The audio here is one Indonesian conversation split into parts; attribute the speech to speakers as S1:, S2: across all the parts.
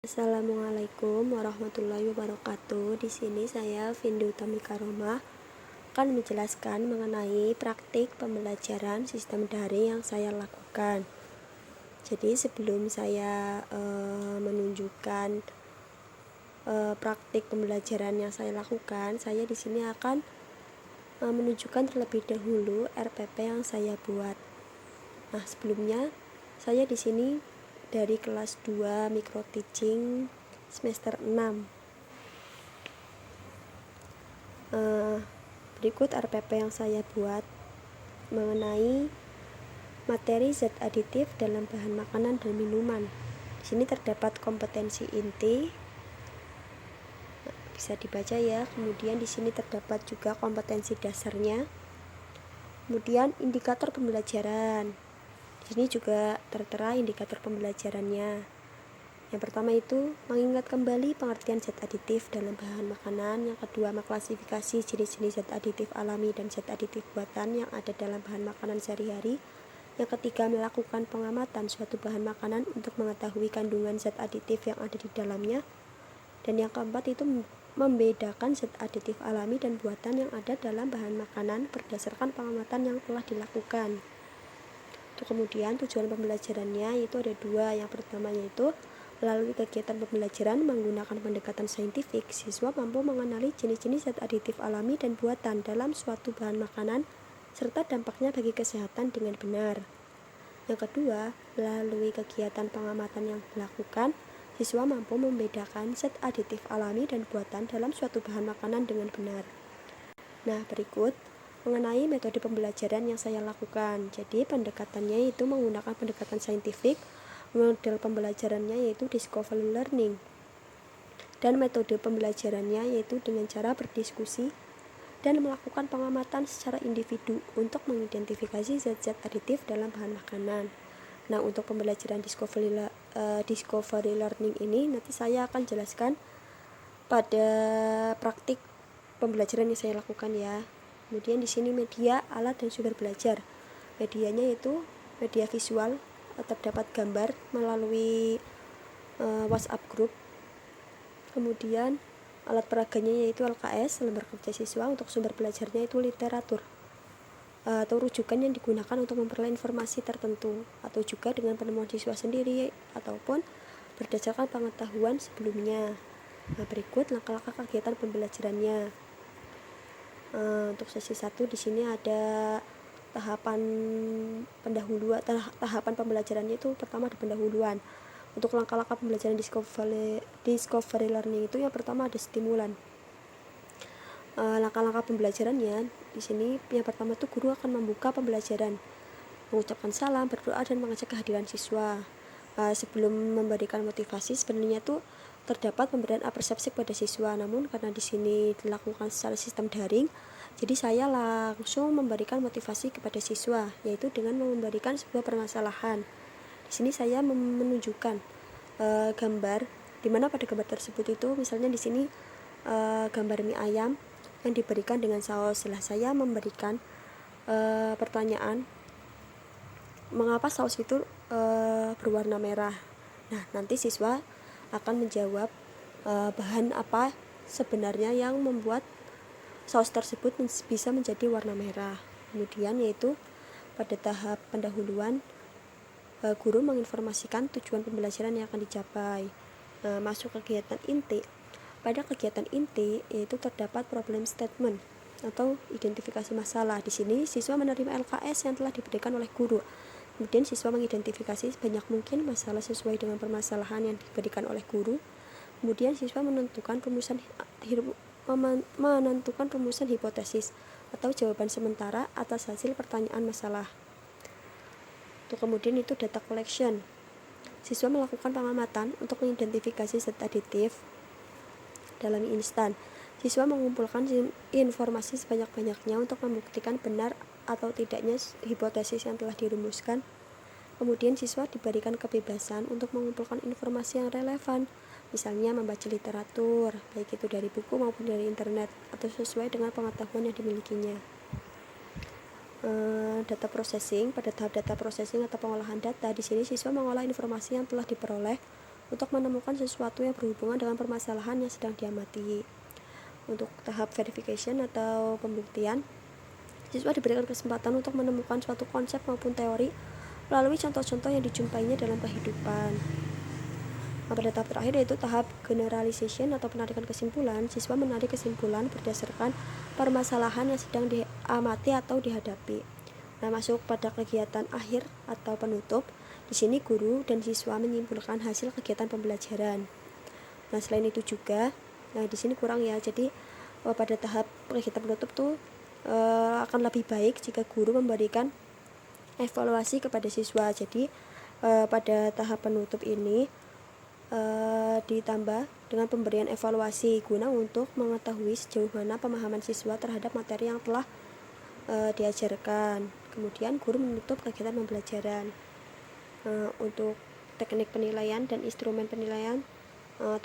S1: Assalamualaikum warahmatullahi wabarakatuh. Di sini saya Vindu Tamika Roma akan menjelaskan mengenai praktik pembelajaran sistem daring yang saya lakukan. Jadi sebelum saya menunjukkan praktik pembelajaran yang saya lakukan, saya di sini akan menunjukkan terlebih dahulu RPP yang saya buat. Nah, sebelumnya saya di sini dari kelas 2 Micro Teaching semester 6. Berikut RPP yang saya buat mengenai materi zat aditif dalam bahan makanan dan minuman. Di sini terdapat kompetensi inti, bisa dibaca ya. Kemudian di sini terdapat juga kompetensi dasarnya. Kemudian indikator pembelajaran. Di sini juga tertera indikator pembelajarannya. Yang pertama itu mengingat kembali pengertian zat aditif dalam bahan makanan. Yang kedua, mengklasifikasi jenis-jenis zat aditif alami dan zat aditif buatan yang ada dalam bahan makanan sehari-hari. Yang ketiga, melakukan pengamatan suatu bahan makanan untuk mengetahui kandungan zat aditif yang ada di dalamnya. Dan yang keempat itu membedakan zat aditif alami dan buatan yang ada dalam bahan makanan berdasarkan pengamatan yang telah dilakukan. Kemudian tujuan pembelajarannya yaitu ada dua. Yang pertama yaitu melalui kegiatan pembelajaran menggunakan pendekatan saintifik, siswa mampu mengenali jenis-jenis zat aditif alami dan buatan dalam suatu bahan makanan serta dampaknya bagi kesehatan dengan benar. Yang kedua, melalui kegiatan pengamatan yang dilakukan, siswa mampu membedakan zat aditif alami dan buatan dalam suatu bahan makanan dengan benar. Nah, berikut mengenai metode pembelajaran yang saya lakukan. Jadi pendekatannya itu menggunakan pendekatan saintifik. Model pembelajarannya yaitu discovery learning. Dan metode pembelajarannya yaitu dengan cara berdiskusi dan melakukan pengamatan secara individu untuk mengidentifikasi zat-zat aditif dalam bahan makanan. Nah, untuk pembelajaran discovery learning ini nanti saya akan jelaskan pada praktik pembelajaran yang saya lakukan ya. Kemudian di sini media, alat dan sumber belajar. Medianya yaitu media visual, terdapat gambar melalui WhatsApp group. Kemudian alat peraganya yaitu LKS, lembar kerja siswa. Untuk sumber belajarnya itu literatur atau rujukan yang digunakan untuk memperoleh informasi tertentu, atau juga dengan penemuan siswa sendiri ataupun berdasarkan pengetahuan sebelumnya. Nah, berikut langkah-langkah kegiatan pembelajarannya. Untuk sesi 1 di sini ada tahapan pembelajarannya itu pertama ada pendahuluan. Untuk langkah-langkah pembelajaran discovery learning itu yang pertama ada stimulan. Langkah-langkah pembelajarannya di sini yang pertama itu guru akan membuka pembelajaran, mengucapkan salam, berdoa dan mengajak kehadiran siswa. Sebelum memberikan motivasi sebenarnya itu terdapat pemberian apresiasi pada siswa, namun karena di sini dilakukan secara sistem daring, jadi saya langsung memberikan motivasi kepada siswa, yaitu dengan memberikan sebuah permasalahan. Di sini saya menunjukkan gambar, di mana pada gambar tersebut itu misalnya di sini gambar mie ayam yang diberikan dengan saus. Setelah saya memberikan pertanyaan, mengapa saus itu berwarna merah? Nah, nanti siswa akan menjawab bahan apa sebenarnya yang membuat saus tersebut bisa menjadi warna merah. Kemudian yaitu pada tahap pendahuluan, guru menginformasikan tujuan pembelajaran yang akan dicapai. Masuk kegiatan inti. Pada kegiatan inti yaitu terdapat problem statement atau identifikasi masalah. Di sini siswa menerima LKS yang telah diberikan oleh guru. Kemudian siswa mengidentifikasi sebanyak mungkin masalah sesuai dengan permasalahan yang diberikan oleh guru. Kemudian siswa menentukan rumusan hipotesis atau jawaban sementara atas hasil pertanyaan masalah. Kemudian itu data collection. Siswa melakukan pengamatan untuk mengidentifikasi zat aditif dalam mie instan. Siswa mengumpulkan informasi sebanyak-banyaknya untuk membuktikan benar atau tidaknya hipotesis yang telah dirumuskan. Kemudian siswa diberikan kebebasan untuk mengumpulkan informasi yang relevan, misalnya membaca literatur, baik itu dari buku maupun dari internet, atau sesuai dengan pengetahuan yang dimilikinya. Data processing. Pada tahap data processing atau pengolahan data, di sini siswa mengolah informasi yang telah diperoleh untuk menemukan sesuatu yang berhubungan dengan permasalahan yang sedang diamati. Untuk tahap verification atau pembuktian, siswa diberikan kesempatan untuk menemukan suatu konsep maupun teori melalui contoh-contoh yang dijumpainya dalam kehidupan. Pada tahap terakhir yaitu tahap generalization atau penarikan kesimpulan, siswa menarik kesimpulan berdasarkan permasalahan yang sedang diamati atau dihadapi. Nah, masuk pada kegiatan akhir atau penutup. Di sini guru dan siswa menyimpulkan hasil kegiatan pembelajaran. Nah, selain itu juga, nah di sini kurang ya. Jadi pada tahap kegiatan penutup tuh akan lebih baik jika guru memberikan evaluasi kepada siswa. Jadi pada tahap penutup ini ditambah dengan pemberian evaluasi guna untuk mengetahui sejauh mana pemahaman siswa terhadap materi yang telah diajarkan. Kemudian guru menutup kegiatan pembelajaran. Untuk teknik penilaian dan instrumen penilaian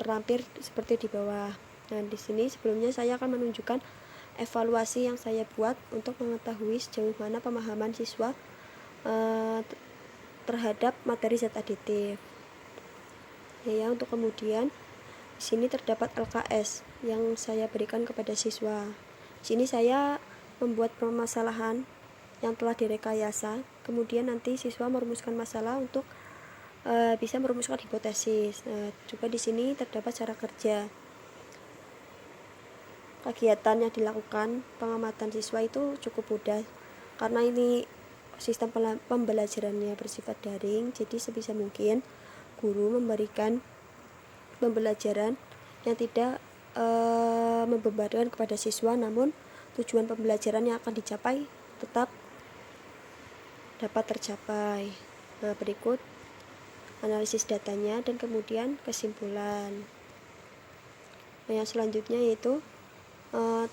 S1: terlampir seperti di bawah. Nah, di sini sebelumnya saya akan menunjukkan evaluasi yang saya buat untuk mengetahui sejauh mana pemahaman siswa terhadap materi zat aditif. Ya, untuk kemudian di sini terdapat LKS yang saya berikan kepada siswa. Di sini saya membuat permasalahan yang telah direkayasa, kemudian nanti siswa merumuskan masalah untuk bisa merumuskan hipotesis. Juga di sini terdapat cara kerja. Kegiatan yang dilakukan pengamatan siswa itu cukup mudah karena ini sistem pembelajarannya bersifat daring, jadi sebisa mungkin guru memberikan pembelajaran yang tidak membebankan kepada siswa, namun tujuan pembelajaran yang akan dicapai tetap dapat tercapai. Nah, berikut analisis datanya dan kemudian kesimpulan. Nah, yang selanjutnya yaitu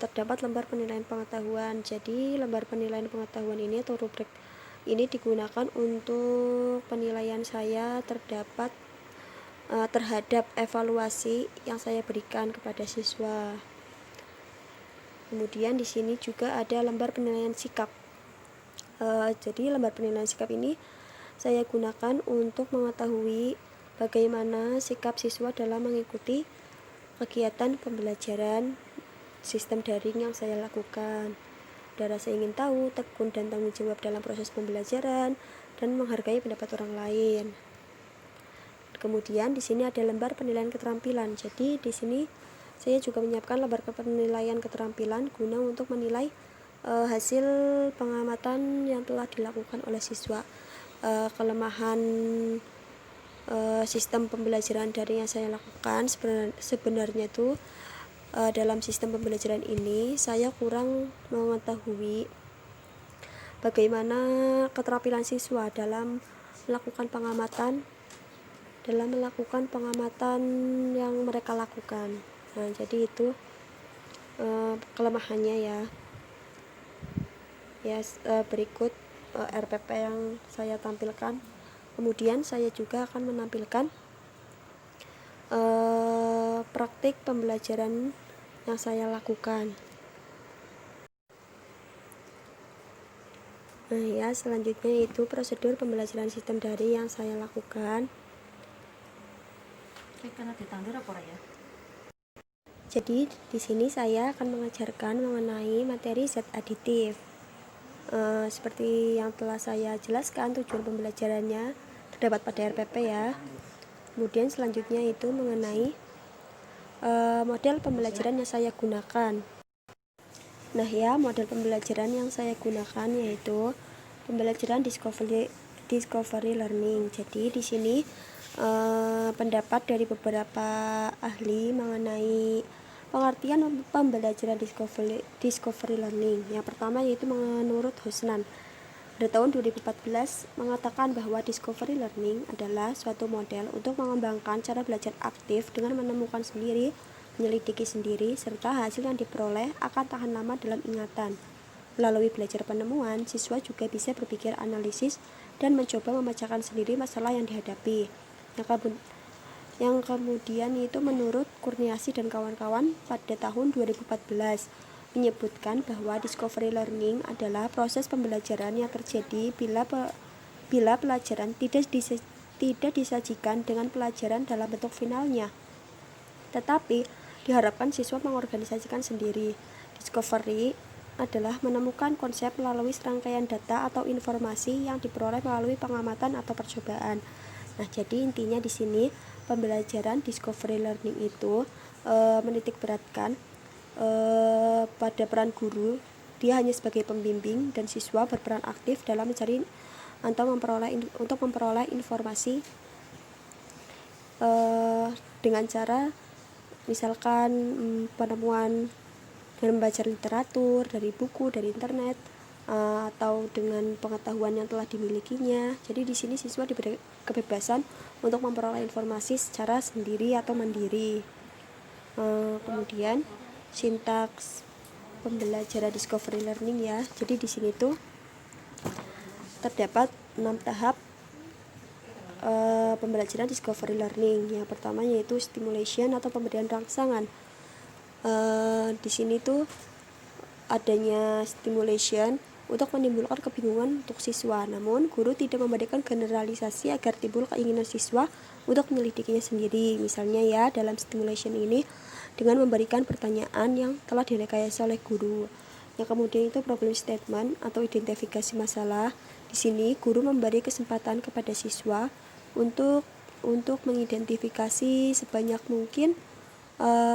S1: terdapat lembar penilaian pengetahuan. Jadi lembar penilaian pengetahuan ini atau rubrik ini digunakan untuk penilaian saya terhadap evaluasi yang saya berikan kepada siswa. Kemudian di sini juga ada lembar penilaian sikap. Jadi lembar penilaian sikap ini saya gunakan untuk mengetahui bagaimana sikap siswa dalam mengikuti kegiatan pembelajaran sistem daring yang saya lakukan. Ada rasa ingin tahu, tekun dan tanggung jawab dalam proses pembelajaran, dan menghargai pendapat orang lain. Kemudian di sini ada lembar penilaian keterampilan. Jadi di sini saya juga menyiapkan lembar penilaian keterampilan guna untuk menilai hasil pengamatan yang telah dilakukan oleh siswa. Kelemahan sistem pembelajaran daring yang saya lakukan sebenarnya itu dalam sistem pembelajaran ini saya kurang mengetahui bagaimana keterampilan siswa dalam melakukan pengamatan yang mereka lakukan. Nah, jadi itu kelemahannya ya. Berikut RPP yang saya tampilkan. Kemudian saya juga akan menampilkan praktik pembelajaran yang saya lakukan. Nah ya, selanjutnya itu prosedur pembelajaran sistem daring yang saya lakukan. Jadi di sini saya akan mengajarkan mengenai materi zat aditif. Seperti yang telah saya jelaskan, tujuan pembelajarannya terdapat pada RPP ya. Kemudian selanjutnya itu mengenai model pembelajaran yang saya gunakan. Nah ya, model pembelajaran yang saya gunakan yaitu pembelajaran discovery learning. Jadi di sini pendapat dari beberapa ahli mengenai pengertian pembelajaran discovery learning. Yang pertama yaitu menurut Husnan pada tahun 2014 mengatakan bahwa discovery learning adalah suatu model untuk mengembangkan cara belajar aktif dengan menemukan sendiri, menyelidiki sendiri, serta hasil yang diperoleh akan tahan lama dalam ingatan. Melalui belajar penemuan, siswa juga bisa berpikir analisis dan mencoba memecahkan sendiri masalah yang dihadapi. Yang kemudian itu menurut Kurniasi dan kawan-kawan pada tahun 2014 menyebutkan bahwa discovery learning adalah proses pembelajaran yang terjadi bila pelajaran tidak disajikan dengan pelajaran dalam bentuk finalnya, tetapi diharapkan siswa mengorganisasikan sendiri. Discovery adalah menemukan konsep melalui serangkaian data atau informasi yang diperoleh melalui pengamatan atau percobaan. Nah, jadi intinya di sini pembelajaran discovery learning itu menitik beratkan pada peran guru. Dia hanya sebagai pembimbing dan siswa berperan aktif dalam mencari atau memperoleh informasi dengan cara misalkan penemuan dengan membaca literatur dari buku, dari internet, atau dengan pengetahuan yang telah dimilikinya. Jadi di sini siswa diberi kebebasan untuk memperoleh informasi secara sendiri atau mandiri. Kemudian sintaks pembelajaran discovery learning ya. Jadi di sini tuh terdapat 6 tahap pembelajaran discovery learning. Yang pertama yaitu stimulation atau pemberian rangsangan. Di sini tuh adanya stimulation untuk menimbulkan kebingungan untuk siswa. Namun guru tidak memberikan generalisasi agar timbul keinginan siswa untuk menyelidikinya sendiri. Misalnya ya, dalam stimulation ini dengan memberikan pertanyaan yang telah direkayasa oleh guru. Yang kemudian itu problem statement atau identifikasi masalah. Di sini guru memberi kesempatan kepada siswa untuk mengidentifikasi sebanyak mungkin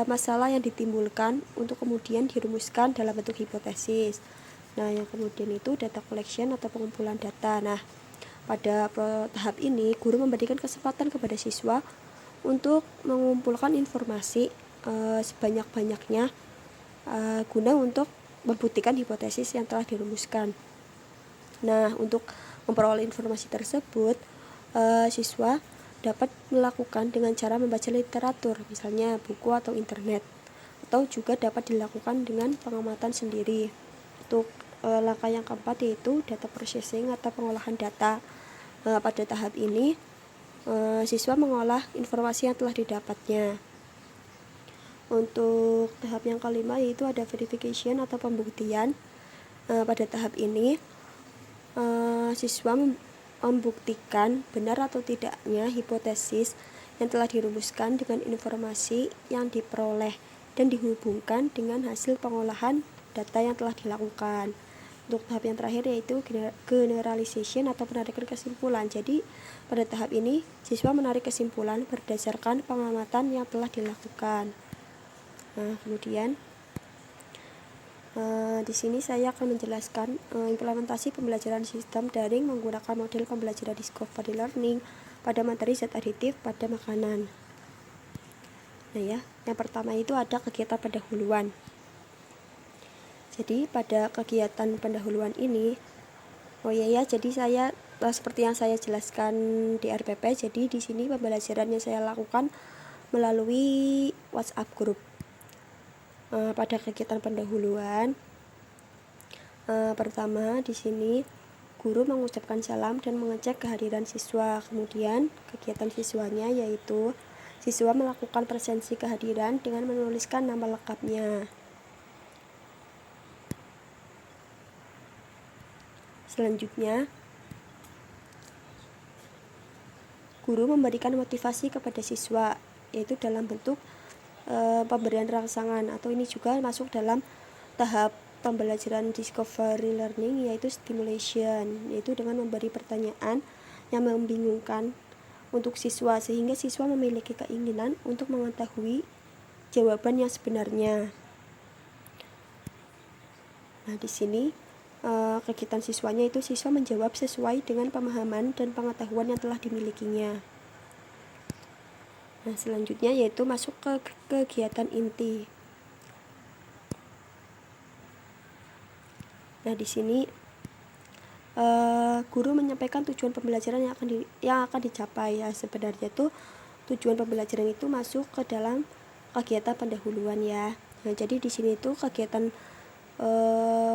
S1: masalah yang ditimbulkan untuk kemudian dirumuskan dalam bentuk hipotesis. Nah, yang kemudian itu data collection atau pengumpulan data. Nah, pada tahap ini guru memberikan kesempatan kepada siswa untuk mengumpulkan informasi sebanyak-banyaknya guna untuk membuktikan hipotesis yang telah dirumuskan. Nah, untuk memperoleh informasi tersebut, siswa dapat melakukan dengan cara membaca literatur, misalnya buku atau internet, atau juga dapat dilakukan dengan pengamatan sendiri. Untuk langkah yang keempat yaitu data processing atau pengolahan data. Pada tahap ini siswa mengolah informasi yang telah didapatnya. Untuk tahap yang kelima yaitu ada verification atau pembuktian. Pada tahap ini siswa membuktikan benar atau tidaknya hipotesis yang telah dirumuskan dengan informasi yang diperoleh dan dihubungkan dengan hasil pengolahan data yang telah dilakukan. Untuk tahap yang terakhir yaitu generalization atau penarikan kesimpulan. Jadi pada tahap ini siswa menarik kesimpulan berdasarkan pengamatan yang telah dilakukan. Nah, kemudian di sini saya akan menjelaskan implementasi pembelajaran sistem daring menggunakan model pembelajaran discovery learning pada materi zat aditif pada makanan. Nah ya, yang pertama itu ada kegiatan pendahuluan. Jadi pada kegiatan pendahuluan ini, jadi saya seperti yang saya jelaskan di RPP. Jadi di sini pembelajarannya saya lakukan melalui WhatsApp group. Pada kegiatan pendahuluan, pertama di sini guru mengucapkan salam dan mengecek kehadiran siswa. Kemudian kegiatan siswanya yaitu siswa melakukan presensi kehadiran dengan menuliskan nama lengkapnya. Selanjutnya, guru memberikan motivasi kepada siswa, yaitu dalam bentuk pemberian rangsangan, atau ini juga masuk dalam tahap pembelajaran discovery learning yaitu stimulation, yaitu dengan memberi pertanyaan yang membingungkan untuk siswa sehingga siswa memiliki keinginan untuk mengetahui jawaban yang sebenarnya. Nah, di sini kegiatan siswanya itu siswa menjawab sesuai dengan pemahaman dan pengetahuan yang telah dimilikinya. Nah, selanjutnya yaitu masuk ke kegiatan inti. Nah, di sini guru menyampaikan tujuan pembelajaran yang akan dicapai. Ya, sebenarnya tuh tujuan pembelajaran itu masuk ke dalam kegiatan pendahuluan ya. Nah, jadi di sini tuh kegiatan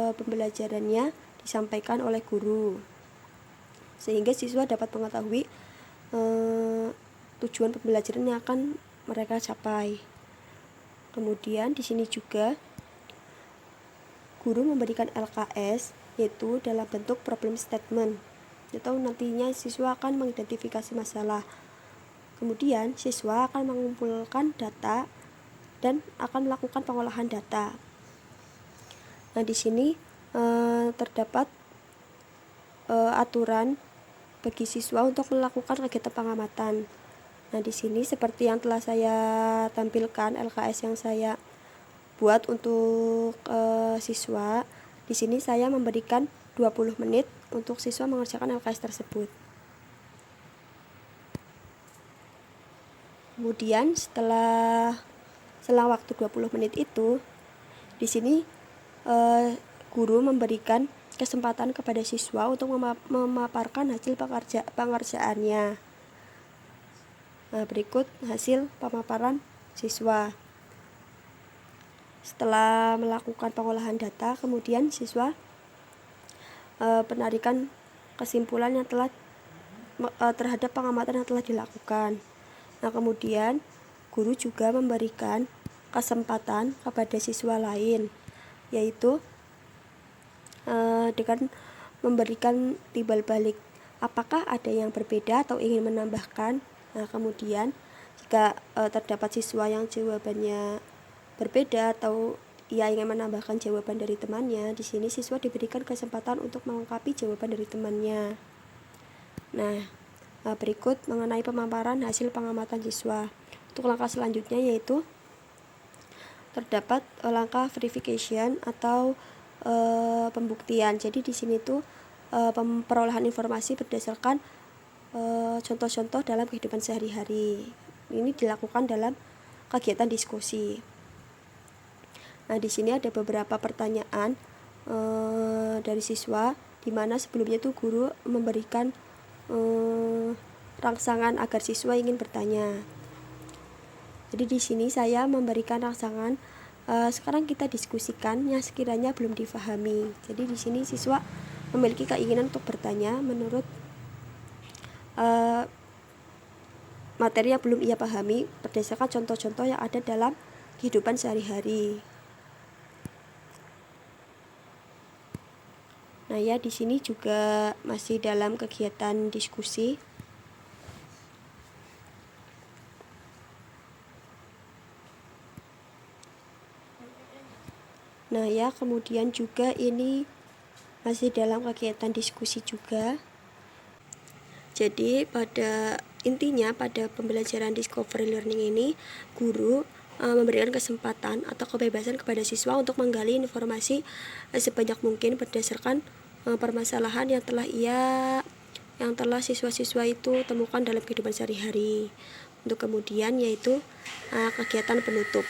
S1: pembelajarannya disampaikan oleh guru sehingga siswa dapat mengetahui tujuan pembelajaran yang akan mereka capai. Kemudian di sini juga guru memberikan LKS yaitu dalam bentuk problem statement. atau nantinya siswa akan mengidentifikasi masalah. Kemudian siswa akan mengumpulkan data dan akan melakukan pengolahan data. Nah, di sini terdapat aturan bagi siswa untuk melakukan kegiatan pengamatan. Nah, di sini seperti yang telah saya tampilkan LKS yang saya buat untuk siswa. Di sini saya memberikan 20 menit untuk siswa mengerjakan LKS tersebut. Kemudian setelah waktu 20 menit itu, di sini guru memberikan kesempatan kepada siswa untuk memaparkan hasil pengerjaannya. Nah, berikut hasil pemaparan siswa. Setelah melakukan pengolahan data, kemudian siswa penarikan kesimpulan yang telah terhadap pengamatan yang telah dilakukan. Nah, kemudian guru juga memberikan kesempatan kepada siswa lain, yaitu dengan memberikan timbal balik apakah ada yang berbeda atau ingin menambahkan. Nah, kemudian jika terdapat siswa yang jawabannya berbeda atau ia ingin menambahkan jawaban dari temannya, di sini siswa diberikan kesempatan untuk melengkapi jawaban dari temannya. Nah, berikut mengenai pemaparan hasil pengamatan siswa. Untuk langkah selanjutnya yaitu terdapat langkah verification atau pembuktian. Jadi di sini tuh perolehan informasi berdasarkan contoh-contoh dalam kehidupan sehari-hari. Ini dilakukan dalam kegiatan diskusi. Nah, di sini ada beberapa pertanyaan dari siswa, di mana sebelumnya tuh guru memberikan rangsangan agar siswa ingin bertanya. Jadi di sini saya memberikan rangsangan. Sekarang kita diskusikan yang sekiranya belum difahami. Jadi di sini siswa memiliki keinginan untuk bertanya menurut materi yang belum ia pahami berdasarkan contoh-contoh yang ada dalam kehidupan sehari-hari. Nah, ya, di sini juga masih dalam kegiatan diskusi. Nah, ya, kemudian juga ini masih dalam kegiatan diskusi juga. Jadi pada intinya pada pembelajaran discovery learning ini, guru memberikan kesempatan atau kebebasan kepada siswa untuk menggali informasi sebanyak mungkin berdasarkan permasalahan yang telah siswa-siswa itu temukan dalam kehidupan sehari-hari. Untuk kemudian yaitu kegiatan penutup.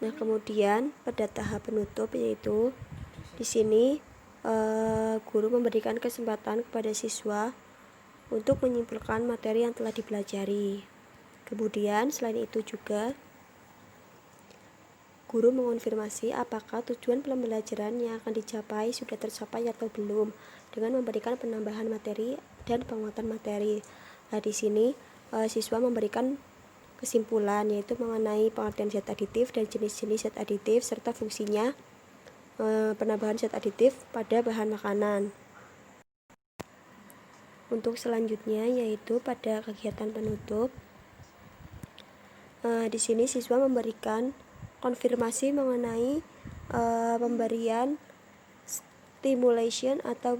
S1: Nah, kemudian pada tahap penutup yaitu di sini guru memberikan kesempatan kepada siswa untuk menyimpulkan materi yang telah dipelajari. Kemudian selain itu juga guru mengonfirmasi apakah tujuan pembelajaran yang akan dicapai sudah tercapai atau belum dengan memberikan penambahan materi dan penguatan materi. Nah, di sini siswa memberikan kesimpulan yaitu mengenai pengertian zat aditif dan jenis-jenis zat aditif serta fungsinya penambahan zat aditif pada bahan makanan. Untuk selanjutnya yaitu pada kegiatan penutup. Di sini siswa memberikan konfirmasi mengenai pemberian stimulation atau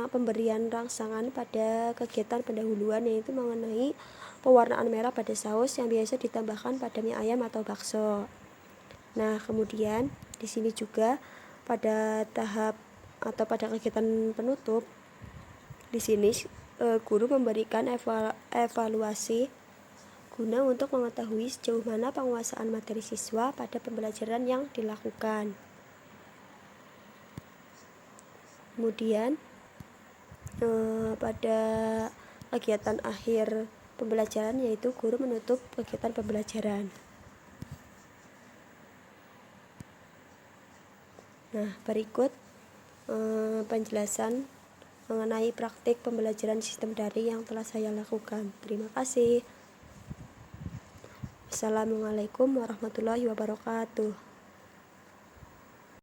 S1: pemberian rangsangan pada kegiatan pendahuluan, yaitu mengenai pewarnaan merah pada saus yang biasa ditambahkan pada mie ayam atau bakso. Nah, kemudian di sini juga pada tahap atau pada kegiatan penutup, di sini guru memberikan evaluasi guna untuk mengetahui sejauh mana penguasaan materi siswa pada pembelajaran yang dilakukan. Kemudian pada kegiatan akhir pembelajaran yaitu guru menutup kegiatan pembelajaran. Nah, berikut penjelasan mengenai praktik pembelajaran sistem daring yang telah saya lakukan. Terima kasih. Assalamualaikum warahmatullahi wabarakatuh.